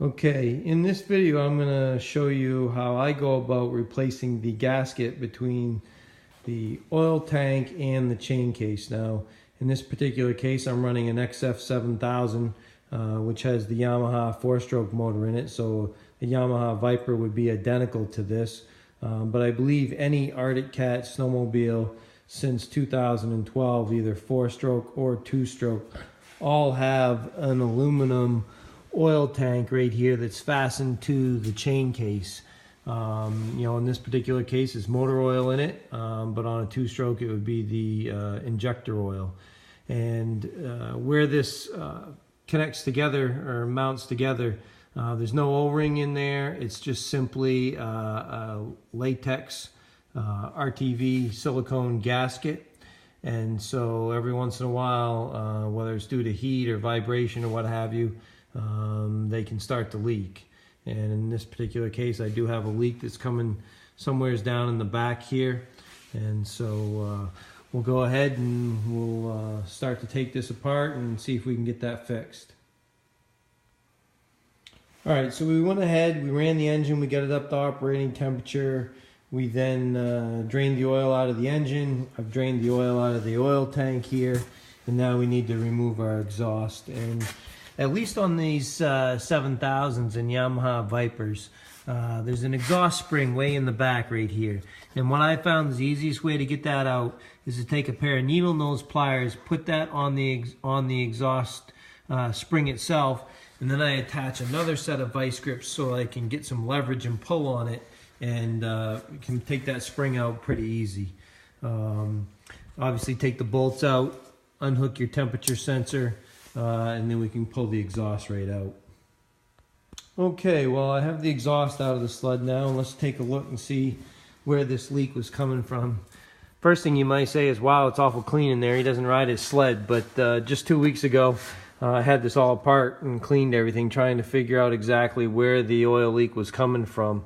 Okay, in this video I'm going to show you how I go about replacing the gasket between the oil tank and the chain case. Now, in this particular case I'm running an XF7000 which has the Yamaha 4-stroke motor in it, so the Yamaha Viper would be identical to this. But I believe any Arctic Cat snowmobile since 2012, either 4-stroke or 2-stroke, all have an aluminum oil tank right here that's fastened to the chain case. In this particular case it's motor oil in it, but on a 2-stroke it would be the injector oil. And where this connects together or mounts together, there's no O-ring in there. It's just simply a latex RTV silicone gasket. And so every once in a while, whether it's due to heat or vibration or what have you, they can start to leak. And in this particular case I do have a leak that's coming somewheres down in the back here. And so we'll go ahead and we'll start to take this apart and see if we can get that fixed. Alright, so we went ahead, we ran the engine, we got it up to operating temperature. We then drained the oil out of the engine. I've drained the oil out of the oil tank here, and now we need to remove our exhaust. And at least on these 7000s and Yamaha Vipers, there's an exhaust spring way in the back right here. And what I found is the easiest way to get that out is to take a pair of needle nose pliers, put that on the exhaust spring itself, and then I attach another set of vice grips so I can get some leverage and pull on it, and can take that spring out pretty easy. Obviously take the bolts out, unhook your temperature sensor, and then we can pull the exhaust right out. Okay, well I have the exhaust out of the sled now, and let's take a look and see where this leak was coming from. First thing you might say is, wow, it's awful clean in there. He doesn't ride his sled, but just 2 weeks ago I had this all apart and cleaned everything, trying to figure out exactly where the oil leak was coming from.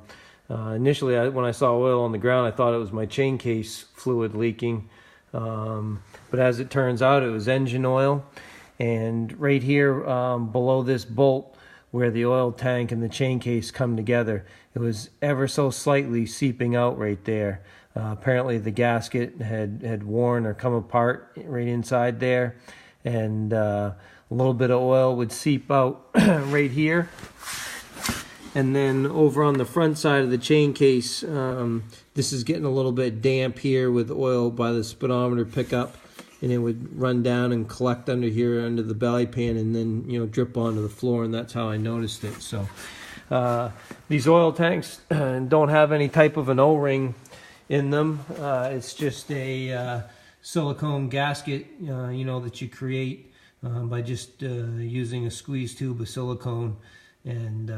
Initially, when I saw oil on the ground, I thought it was my chain case fluid leaking, but as it turns out, it was engine oil. And right here below this bolt where the oil tank and the chain case come together, it was ever so slightly seeping out right there. Apparently the gasket had worn or come apart right inside there, and a little bit of oil would seep out right here. And then over on the front side of the chain case, this is getting a little bit damp here with oil by the speedometer pickup, and it would run down and collect under here under the belly pan, and then drip onto the floor, and that's how I noticed it. So these oil tanks don't have any type of an O-ring in them. It's just a silicone gasket that you create by just using a squeeze tube of silicone, and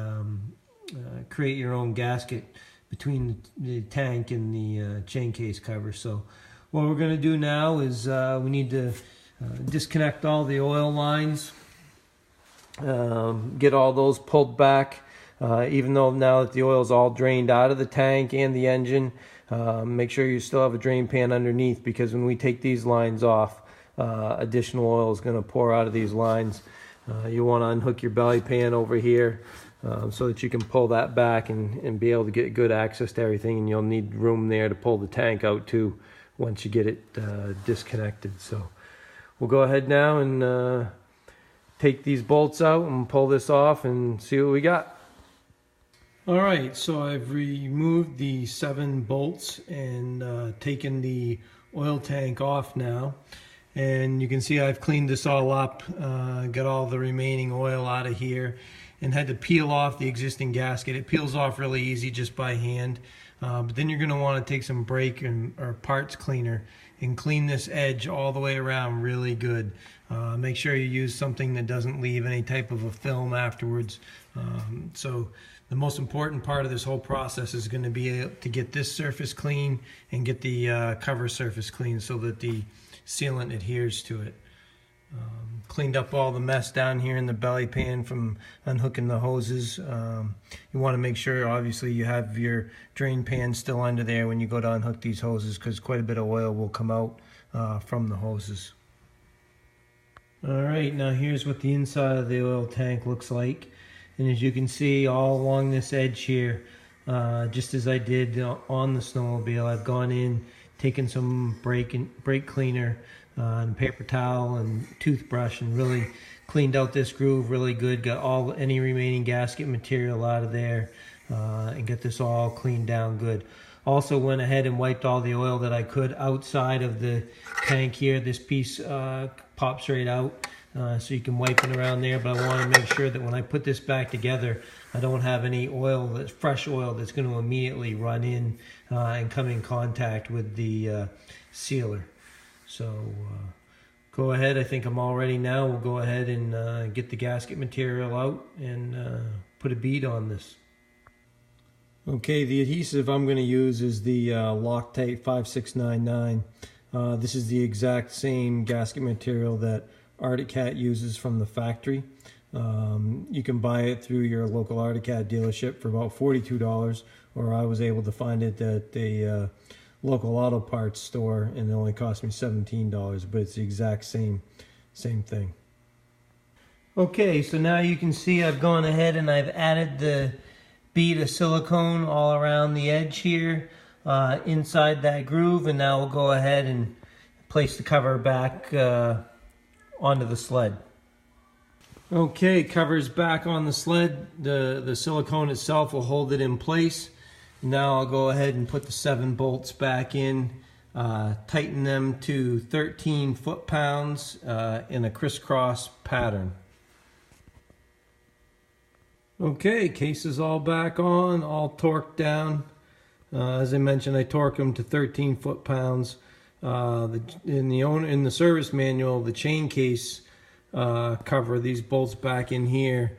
create your own gasket between the tank and the chain case cover. So what we're going to do now is we need to disconnect all the oil lines, get all those pulled back, even though now that the oil is all drained out of the tank and the engine. Make sure you still have a drain pan underneath, because when we take these lines off, additional oil is going to pour out of these lines. You want to unhook your belly pan over here so that you can pull that back and be able to get good access to everything, and you'll need room there to pull the tank out too once you get it disconnected. So we'll go ahead now and take these bolts out and pull this off and see what we got. Alright, so I've removed the 7 bolts and taken the oil tank off now. And you can see I've cleaned this all up, got all the remaining oil out of here, and had to peel off the existing gasket. It peels off really easy just by hand, but then you're going to want to take some brake or parts cleaner and clean this edge all the way around really good. Make sure you use something that doesn't leave any type of a film afterwards. So the most important part of this whole process is going to be to get this surface clean and get the cover surface clean so that the sealant adheres to it. Cleaned up all the mess down here in the belly pan from unhooking the hoses. You want to make sure, obviously, you have your drain pan still under there when you go to unhook these hoses, because quite a bit of oil will come out from the hoses. Alright, now here's what the inside of the oil tank looks like. And as you can see, all along this edge here, just as I did on the snowmobile, I've gone in, taken some brake cleaner and paper towel and toothbrush and really cleaned out this groove really good. Got any remaining gasket material out of there and get this all cleaned down good. Also went ahead and wiped all the oil that I could outside of the tank here. This piece pops right out, so you can wipe it around there, but I want to make sure that when I put this back together, I don't have any oil, that's fresh oil, that's going to immediately run in and come in contact with the sealer. So go ahead, I think I'm all ready now. We'll go ahead and get the gasket material out and put a bead on this. Okay, the adhesive I'm going to use is the Loctite 5699. This is the exact same gasket material that Arctic Cat uses from the factory. You can buy it through your local Arctic Cat dealership for about $42, or I was able to find it at a local auto parts store and it only cost me $17, but it's the exact same thing. Okay, so now you can see I've gone ahead and I've added the bead of silicone all around the edge here inside that groove, and now we'll go ahead and place the cover back onto the sled. Okay, cover's back on the sled. The silicone itself will hold it in place. Now I'll go ahead and put the 7 bolts back in, tighten them to 13 foot-pounds in a crisscross pattern. Okay, case is all back on, all torqued down. As I mentioned, I torque them to 13 foot-pounds. In the service manual, the chain case cover, these bolts back in here,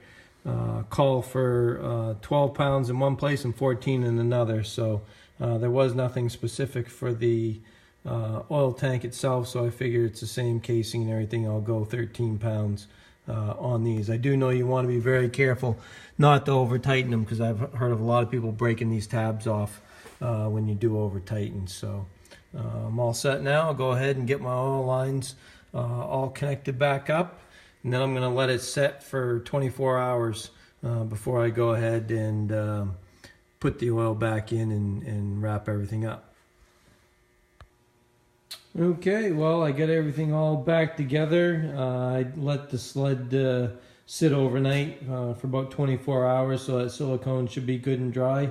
call for 12 pounds in one place and 14 in another. So there was nothing specific for the oil tank itself, so I figured it's the same casing and everything. I'll go 13 pounds on these. I do know you want to be very careful not to over tighten them, because I've heard of a lot of people breaking these tabs off when you do over tighten. So I'm all set now. I'll go ahead and get my oil lines all connected back up, and then I'm going to let it set for 24 hours before I go ahead and put the oil back in and wrap everything up. Okay, well, I got everything all back together. I let the sled sit overnight for about 24 hours, so that silicone should be good and dry.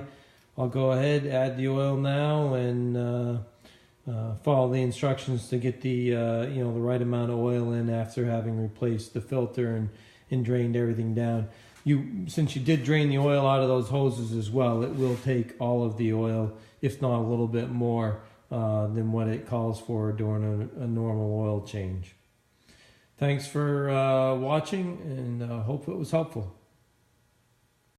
I'll go ahead, add the oil now, and follow the instructions to get the the right amount of oil in after having replaced the filter and drained everything down. Since you did drain the oil out of those hoses as well, it will take all of the oil, if not a little bit more than what it calls for during a normal oil change. Thanks for watching, and hope it was helpful.